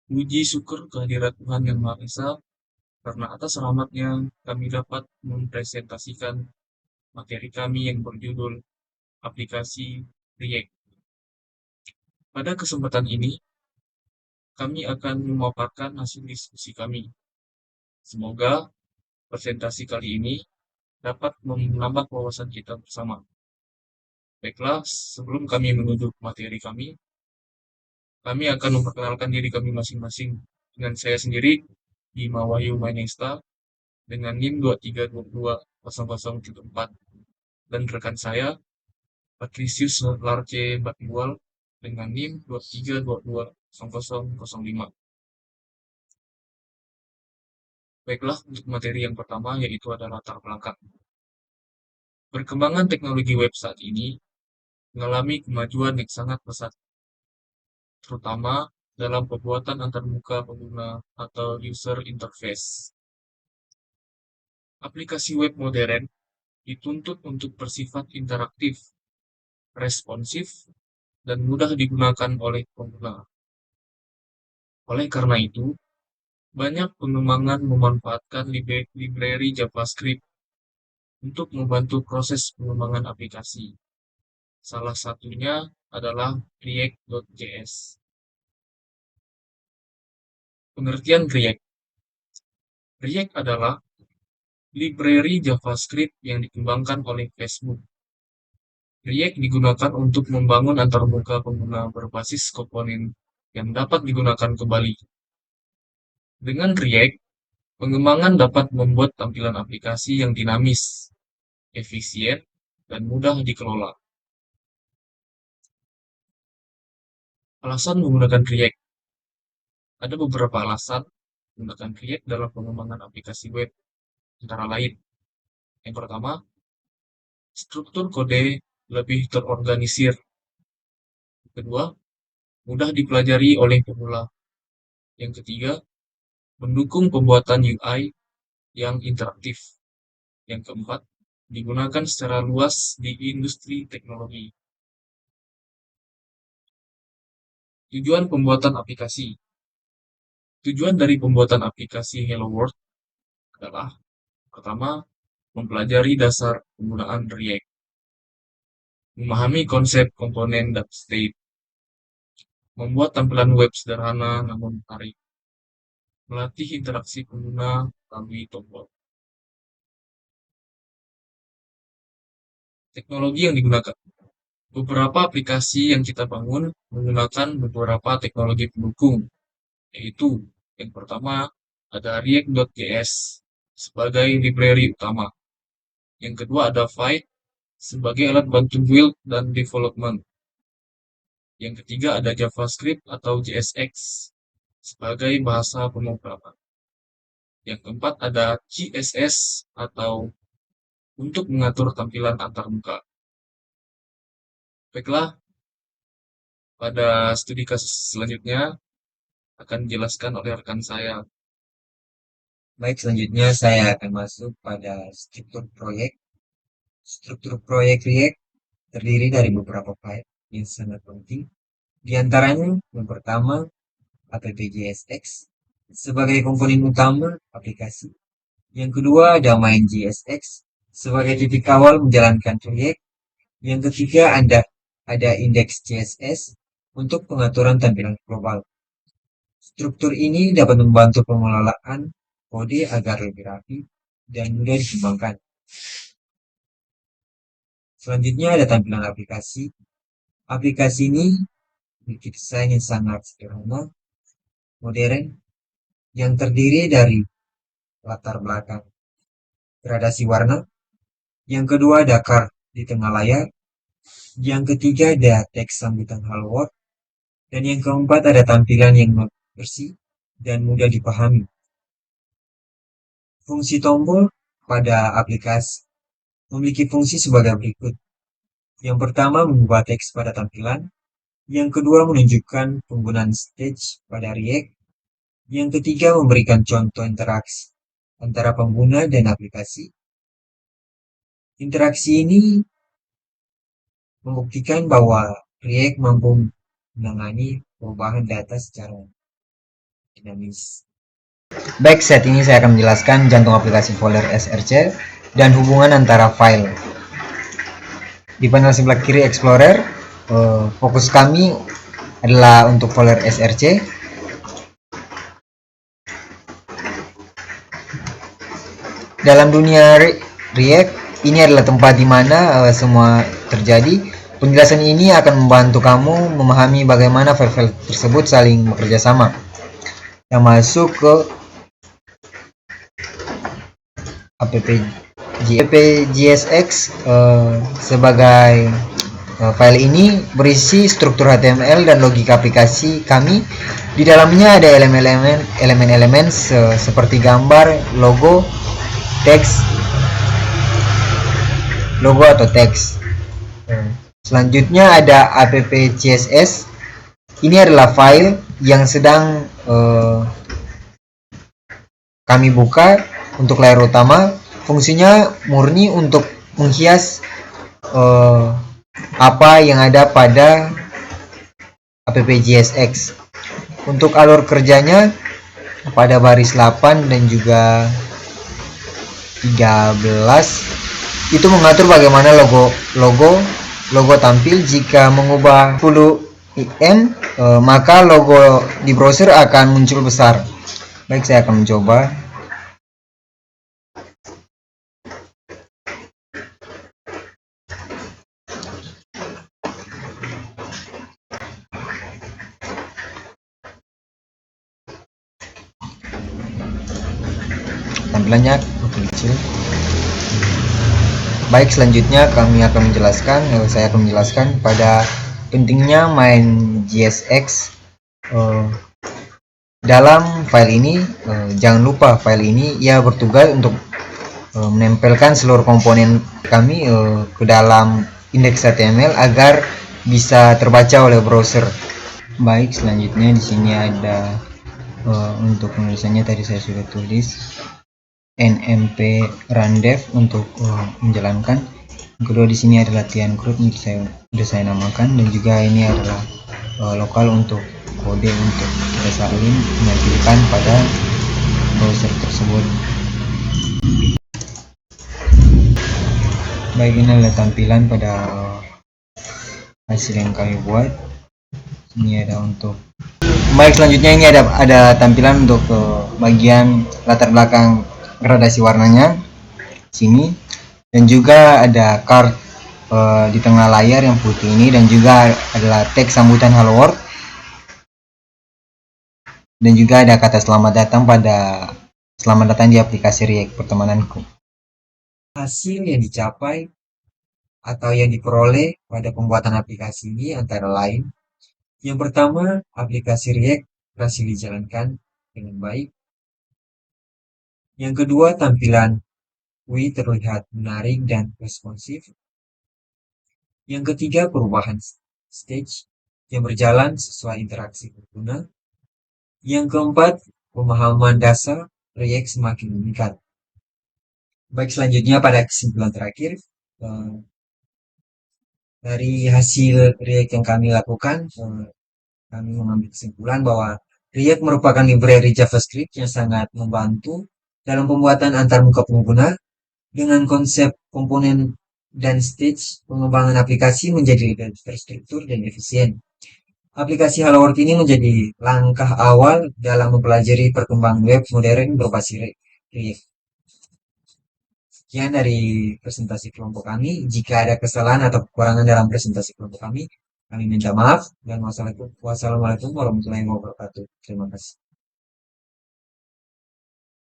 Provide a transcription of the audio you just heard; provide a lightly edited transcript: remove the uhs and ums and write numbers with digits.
Puji syukur kehadirat Tuhan Yang Maha Esa, karena atas rahmat-Nya kami dapat mempresentasikan materi kami yang berjudul aplikasi React. Pada kesempatan ini, kami akan memaparkan hasil diskusi kami. Semoga presentasi kali ini dapat menambah wawasan kita bersama. Baiklah, sebelum kami menuju materi kami akan memperkenalkan diri kami masing-masing. Dengan saya sendiri, Bima Wahyu Mainesta, dengan NIM 23220074, dan rekan saya, Patricius Larce Batmual, dengan NIM 23220005. Baiklah, untuk materi yang pertama, yaitu adalah latar belakang. Perkembangan teknologi web saat ini mengalami kemajuan yang sangat pesat, terutama dalam pembuatan antarmuka pengguna atau user interface. Aplikasi web modern dituntut untuk bersifat interaktif, responsif, dan mudah digunakan oleh pengguna. Oleh karena itu, banyak pengembangan memanfaatkan library JavaScript untuk membantu proses pengembangan aplikasi. Salah satunya adalah React.js. Pengertian React. React adalah library JavaScript yang dikembangkan oleh Facebook. React digunakan untuk membangun antarmuka pengguna berbasis komponen yang dapat digunakan kembali. Dengan React, pengembangan dapat membuat tampilan aplikasi yang dinamis, efisien, dan mudah dikelola. Alasan menggunakan React. Ada beberapa alasan menggunakan React dalam pengembangan aplikasi web, antara lain. Yang pertama, struktur kode lebih terorganisir. Kedua, mudah dipelajari oleh pemula. Yang ketiga, mendukung pembuatan UI yang interaktif. Yang keempat, digunakan secara luas di industri teknologi. Tujuan pembuatan aplikasi. Tujuan dari pembuatan aplikasi Hello World adalah, pertama, mempelajari dasar penggunaan React, memahami konsep komponen dan state, membuat tampilan web sederhana namun menarik, melatih interaksi pengguna melalui tombol. Teknologi yang digunakan. Beberapa aplikasi yang kita bangun menggunakan beberapa teknologi pendukung, yaitu yang pertama ada React.js sebagai library utama. Yang kedua ada Vite sebagai alat bantu build dan development. Yang ketiga ada JavaScript atau JSX sebagai bahasa pemrograman. Yang keempat ada CSS atau untuk mengatur tampilan antarmuka. Baiklah, pada studi kasus selanjutnya akan dijelaskan oleh rekan saya. Baik, selanjutnya saya akan masuk pada struktur proyek. Struktur proyek React terdiri dari beberapa file yang sangat penting. Di antaranya, yang pertama, app.jsx sebagai komponen utama aplikasi. Yang kedua, ada main.jsx sebagai titik awal menjalankan React. Yang ketiga, ada index.css untuk pengaturan tampilan global. Struktur ini dapat membantu pengelolaan kode agar lebih rapi dan mudah dikembangkan. Selanjutnya ada tampilan aplikasi. Aplikasi ini memiliki desain yang sangat sederhana, modern, yang terdiri dari latar belakang gradasi warna. Yang kedua ada card di tengah layar. Yang ketiga ada teks sambutan Hello World. Dan yang keempat ada tampilan yang bersih dan mudah dipahami. Fungsi tombol pada aplikasi memiliki fungsi sebagai berikut. Yang pertama mengubah teks pada tampilan. Yang kedua menunjukkan penggunaan stage pada React. Yang ketiga memberikan contoh interaksi antara pengguna dan aplikasi. Interaksi ini membuktikan bahwa React mampu menangani perubahan data secara dinamis. Baik, saat ini saya akan menjelaskan jantung aplikasi folder SRC dan hubungan antara file. Di panel sebelah kiri Explorer, fokus kami adalah untuk folder SRC. Dalam dunia React, ini adalah tempat di mana semua terjadi. Penjelasan ini akan membantu kamu memahami bagaimana file-file tersebut saling bekerja sama. Yang masuk ke app.jsx sebagai file ini berisi struktur HTML dan logika aplikasi kami. Di dalamnya ada elemen-elemen seperti gambar, logo, teks, logo atau teks. Selanjutnya ada app.css. Ini adalah file yang sedang kami buka untuk layar utama. Fungsinya murni untuk menghias apa yang ada pada app.jsx. Untuk alur kerjanya pada baris 8 dan juga 13 itu mengatur bagaimana logo tampil. Jika mengubah 10 im maka logo di browser akan muncul besar. Baik, saya akan mencoba. Tampilannya kecil. Baik, selanjutnya saya akan menjelaskan pada pentingnya main JSX dalam file ini. Jangan lupa file ini bertugas untuk menempelkan seluruh komponen kami ke dalam indeks HTML agar bisa terbaca oleh browser. Baik, selanjutnya di sini ada untuk penulisannya tadi saya sudah tulis nmp rundev untuk menjalankan. Kedua di sini ada latihan code yang sudah saya namakan, dan juga ini adalah lokal untuk kode untuk kita salin menampilkan pada browser tersebut. Baik, ini adalah tampilan pada hasil yang kami buat. Ini ada untuk baik, selanjutnya ini ada tampilan untuk bagian latar belakang gradasi warnanya sini, dan juga ada card di tengah layar yang putih ini, dan juga adalah teks sambutan hello world, dan juga ada kata selamat datang di aplikasi React pertemananku. Hasil yang dicapai atau yang diperoleh pada pembuatan aplikasi ini antara lain: yang pertama, aplikasi React berhasil dijalankan dengan baik. Yang kedua, tampilan UI terlihat menarik dan responsif. Yang ketiga, perubahan stage yang berjalan sesuai interaksi pengguna. Yang keempat, pemahaman dasar React semakin meningkat. Baik, selanjutnya pada kesimpulan terakhir, dari hasil React yang kami lakukan, kami mengambil kesimpulan bahwa React merupakan library JavaScript yang sangat membantu dalam pembuatan antarmuka pengguna. Dengan konsep komponen dan stage, pengembangan aplikasi menjadi lebih terstruktur dan efisien. Aplikasi Hello World ini menjadi langkah awal dalam mempelajari perkembangan web modern berbasis React. Sekian dari presentasi kelompok kami. Jika ada kesalahan atau kekurangan dalam presentasi kelompok kami minta maaf, dan wassalamualaikum warahmatullahi wabarakatuh. Terima kasih.